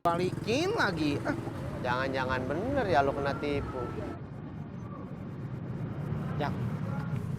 Balikin lagi. Jangan-jangan bener ya lo kena tipu. Jak,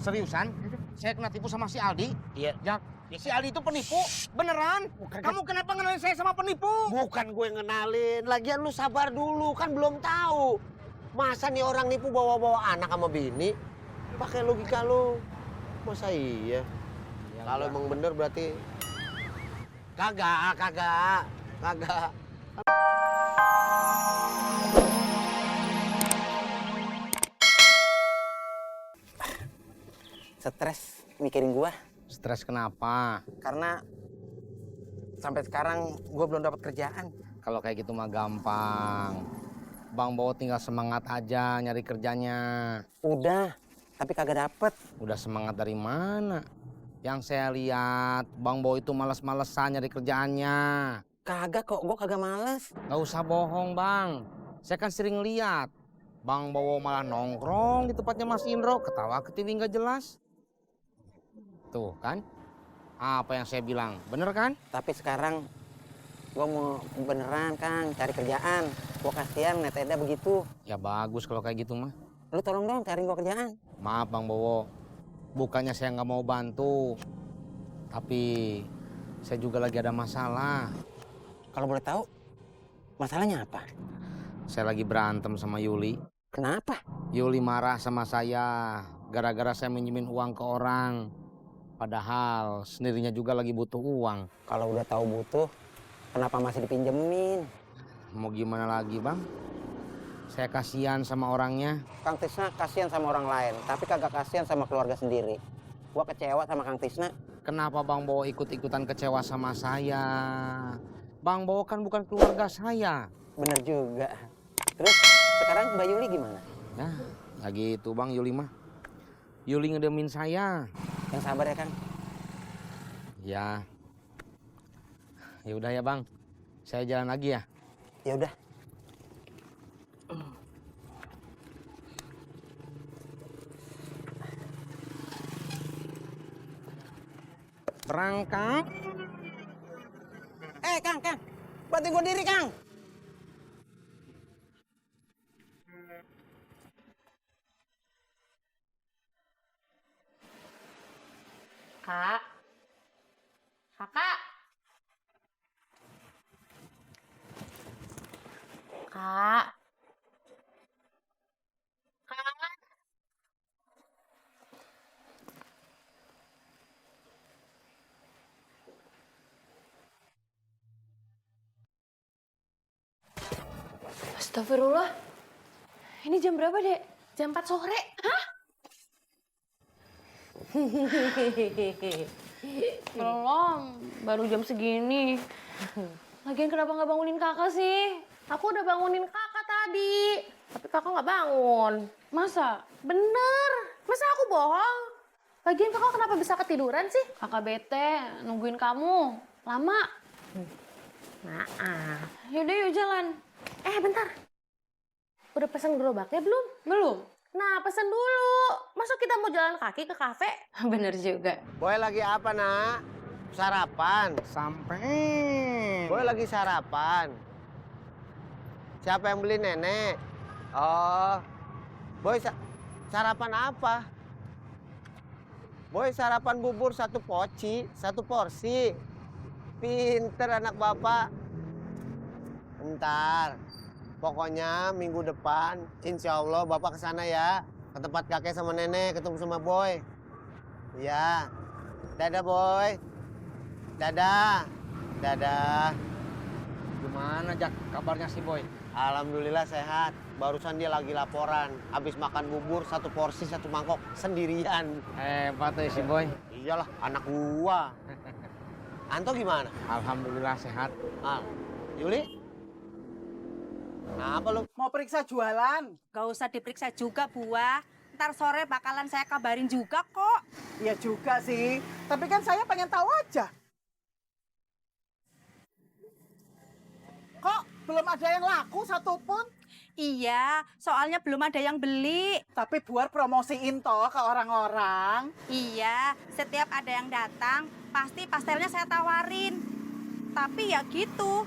seriusan? Saya kena tipu sama si Aldi? Iya. Jak, si Aldi itu penipu? Beneran? Kamu kenapa ngenalin saya sama penipu? Bukan gue ngenalin. Lagian lu sabar dulu, kan belum tahu. Masa nih orang nipu bawa-bawa anak sama bini? Pakai logika lu. Masa iya? Kalau emang bener berarti kagak. Stres mikirin gua Stres kenapa? karena sampai sekarang gua belum dapat kerjaan. Kalau kayak gitu mah gampang. Bang Bowo tinggal semangat aja nyari kerjanya. Udah, tapi kagak dapet. Udah semangat dari mana? Yang saya lihat, Bang Bowo itu males-malesan nyari kerjaannya. Kagak kok, gua kagak males. Gak usah bohong, Bang. Saya kan sering lihat. Bang Bowo malah nongkrong di tempatnya Mas Indro, ketawa ke TV nggak jelas. Tuh kan, apa yang saya bilang, bener kan? Tapi sekarang gua mau beneran Kang cari kerjaan. Gua kasihan net Eda begitu. Ya bagus kalau kayak gitu mah. Lu tolong dong cariin gua kerjaan. Maaf Bang Bowo, bukannya saya nggak mau bantu, tapi saya juga lagi ada masalah. Kalau boleh tahu, masalahnya apa? Saya lagi berantem sama Yuli. Kenapa? Yuli marah sama saya gara-gara saya minjemin uang ke orang. Padahal sendirinya juga lagi butuh uang. Kalau udah tahu butuh, kenapa masih dipinjemin? Mau gimana lagi Bang? Saya kasihan sama orangnya. Kang Tisna kasihan sama orang lain, tapi kagak kasihan sama keluarga sendiri. Gua kecewa sama Kang Tisna. Kenapa Bang Bowo ikut-ikutan kecewa sama saya? Bang Bowo kan bukan keluarga saya. Bener juga. Terus sekarang Mbak Yuli gimana? Nah, lagi itu Bang Yuli mah. Yuli ngedemin saya. Yang sabar ya Kang. Ya. Ya udah ya Bang. Saya jalan lagi ya. Ya udah. Berangkat. Kang. Bantuin gua diri, Kang. Kak. Kakak. Kak. Kak. Astagfirullah. Ini jam berapa, Dek? Jam 4 sore? Hah? Belum, baru jam segini. Lagian kenapa nggak bangunin kakak sih? Aku udah bangunin kakak tadi. Tapi kakak nggak bangun. Masa? Bener. Masa aku bohong? Lagian kakak kenapa bisa ketiduran sih? Kakak bete, nungguin kamu. Lama. Maaf. Yaudah yuk jalan. Bentar. Udah pesan gerobaknya belum? Belum. Nah, pesan dulu. Masa kita mau jalan kaki ke kafe? Bener juga. Boy lagi apa, Nak? Sarapan. Sampai. Boy lagi sarapan. Siapa yang beli nenek? Oh. Boy sarapan apa? Boy sarapan bubur 1 porsi. Pinter anak bapak. Ntar. Pokoknya minggu depan, insya Allah bapak kesana ya. Ke tempat kakek sama nenek, ketemu sama Boy. Iya. Dadah, Boy. Dadah. Gimana Jak kabarnya si Boy? Alhamdulillah sehat. Barusan dia lagi laporan. Habis makan bubur 1 porsi 1 mangkok sendirian. Hebat ya si Boy. Iyalah, anak gua. Anto gimana? Alhamdulillah sehat. Yuli? Kenapa lu? Mau periksa jualan? Gak usah diperiksa juga, Buah. Ntar sore bakalan saya kabarin juga kok. Iya juga sih. Tapi kan saya pengen tahu aja. Kok belum ada yang laku satupun? Iya, soalnya belum ada yang beli. Tapi buat promosiin toh ke orang-orang. Iya, setiap ada yang datang, pasti pastelnya saya tawarin. Tapi ya gitu,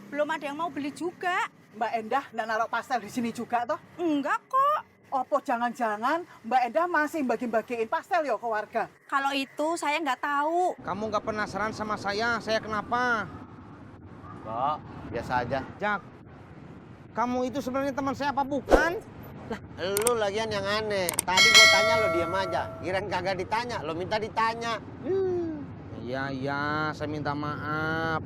belum ada yang mau beli juga. Mbak Endah ndak naruh pastel di sini juga toh? Enggak kok. Opo jangan-jangan Mbak Endah masih bagi-bagiin pastel yo ke warga? Kalau itu saya nggak tahu. Kamu nggak penasaran sama saya kenapa? Kok, biasa aja. Jak, kamu itu sebenarnya teman saya apa bukan? Lu lagian yang aneh. Tadi gua tanya lo diam aja. Kirain kagak ditanya, lo minta ditanya. Iya, saya minta maaf.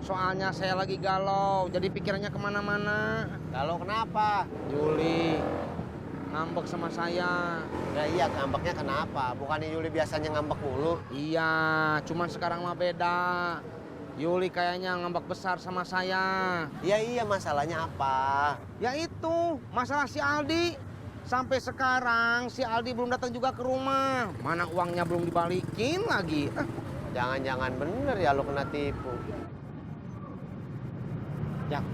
Soalnya saya lagi galau, jadi pikirannya kemana-mana. Kalau kenapa? Yuli ngambek sama saya. Ya iya, ngambeknya kenapa? Bukannya Yuli biasanya ngambek mulu? Iya, cuman sekarang mah beda. Yuli kayaknya ngambek besar sama saya. Iya iya, masalahnya apa? Ya itu, masalah si Aldi. Sampai sekarang si Aldi belum datang juga ke rumah. Mana uangnya belum dibalikin lagi. Jangan-jangan bener ya lo kena tipu. Jak,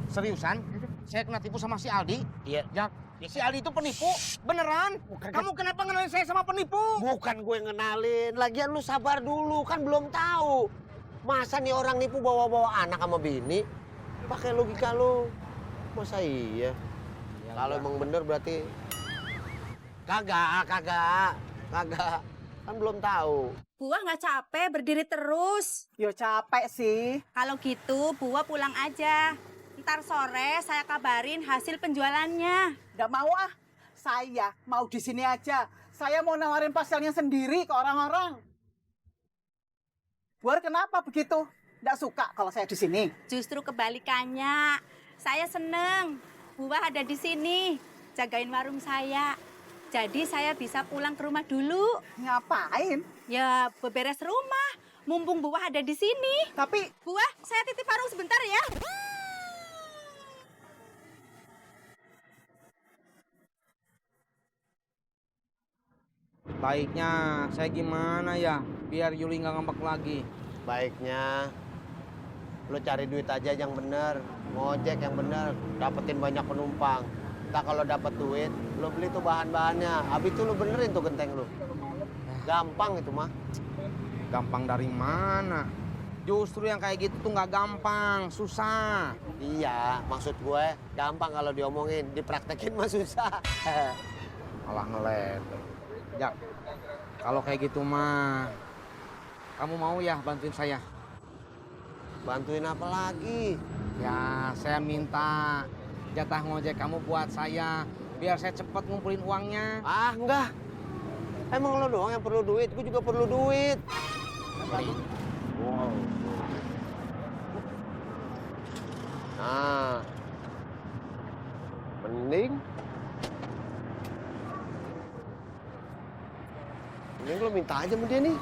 seriusan? Saya kena tipu sama si Aldi? Iya. Jak, si Aldi itu penipu? Beneran? Kamu kenapa ngenalin saya sama penipu? Bukan gue ngenalin. Lagian lu sabar dulu, kan belum tahu. Masa nih orang nipu bawa-bawa anak sama bini? Pakai logika lu. Masa iya? Kalau emang bener berarti kagak. Kan belum tahu. Buah nggak capek berdiri terus. Yo capek sih. Kalau gitu, Buah pulang aja. Ntar sore saya kabarin hasil penjualannya. Nggak mau ah. Saya mau di sini aja. Saya mau nawarin pastelnya sendiri ke orang-orang. Buar kenapa begitu? Nggak suka kalau saya di sini. Justru kebalikannya. Saya seneng. Buah ada di sini. Jagain warung saya. Jadi saya bisa pulang ke rumah dulu. Ngapain? Ya, beberes rumah. Mumpung Buah ada di sini. Tapi Buah, saya titip warung sebentar ya. Baiknya saya gimana ya biar Yuli nggak ngambek lagi? Baiknya lo cari duit aja yang bener, ngojek yang bener, dapetin banyak penumpang. Ntar kalau dapet duit, lo beli tuh bahan-bahannya. Habis itu lo benerin tuh genteng lo. Gampang itu mah. Gampang dari mana? Justru yang kayak gitu tuh nggak gampang, susah. Iya, maksud gue gampang kalau diomongin, dipraktekin mah susah. Malah ngelet. Jak, kalau kayak gitu mah, kamu mau ya bantuin saya? Bantuin apa lagi? Ya, saya minta jatah ngojek kamu buat saya, biar saya cepet ngumpulin uangnya. Ah, enggak. Emang lo doang yang perlu duit, gue juga perlu duit. Wow. Nah, mending lo minta aja sama dia nih.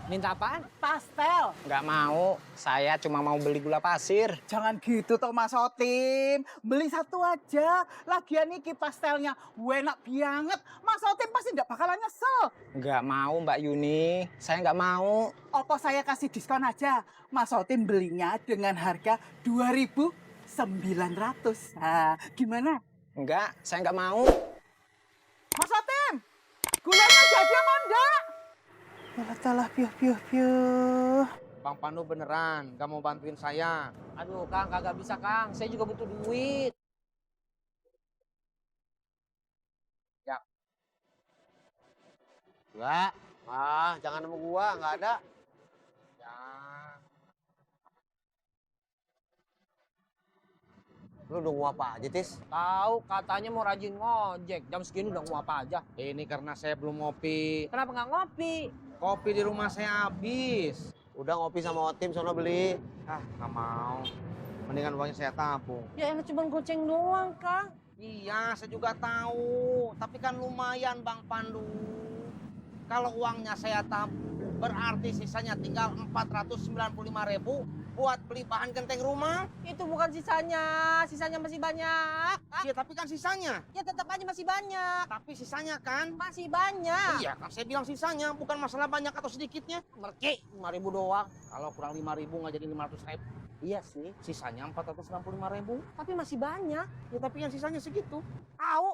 Minta apaan? pastel. Nggak mau, saya cuma mau beli gula pasir. Jangan gitu toh Mas Otim. Beli satu aja. Lagian iki pastelnya enak banget. Mas Otim pasti nggak bakalan nyesel. Nggak mau Mbak Yuni, saya nggak mau. Apa saya kasih diskon aja? Mas Otim belinya dengan harga 2.900. Nah, gimana? Nggak, saya nggak mau. Mas Otim, gulanya jadi apa enggak? Alah, piuh. Bang Pandu beneran gak mau bantuin saya. Aduh Kang, kagak bisa Kang, saya juga butuh duit. Enggak. Ah, jangan sama gua, enggak ada. Ya, Lu udah nguap aja, Tis. Tahu katanya mau rajin ngojek, jam segini udah nguap aja. ini karena saya belum ngopi. Kenapa nggak ngopi? Kopi di rumah saya habis. Udah ngopi sama Otim, sono beli. Ah, nggak mau. Mendingan uangnya saya tabung. Ya enak cuma goceng doang Kang. Iya, saya juga tahu. Tapi kan lumayan Bang Pandu. Kalau uangnya saya tabung, berarti sisanya tinggal 495.000 buat beli bahan genteng rumah. Itu bukan sisanya, sisanya masih banyak. Iya, tapi kan sisanya. Ya tetap aja masih banyak, Tapi sisanya kan. masih banyak. Iya, kan saya bilang sisanya, bukan masalah banyak atau sedikitnya. Merki, 5.000 doang. Kalau kurang 5.000 nggak jadi 500.000. Iya sih, Sisanya 495.000. tapi masih banyak. Ya tapi yang sisanya segitu. Tahu,